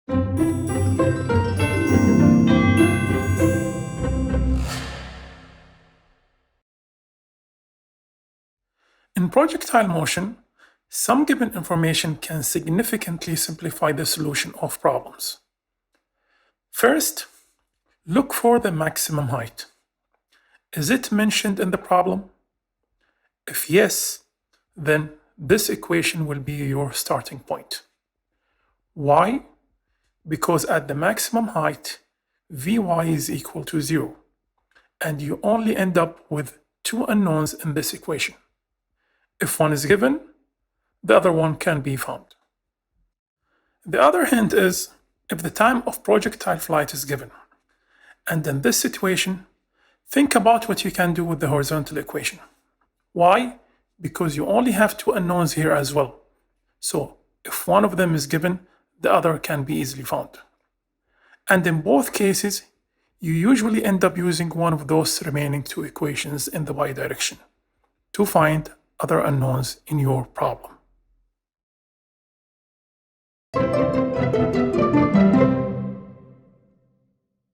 In projectile motion, some given information can significantly simplify the solution of problems. First, look for the maximum height. Is it mentioned in the problem? If yes, then this equation will be your starting point. Why? Because at the maximum height, Vy is equal to 0, and you only end up with two unknowns in this equation. If one is given, the other one can be found. The other hint is if the time of projectile flight is given. And in this situation, think about what you can do with the horizontal equation. Why? Because you only have two unknowns here as well. So if one of them is given, the other can be easily found. And in both cases, you usually end up using one of those remaining two equations in the y direction to find other unknowns in your problem.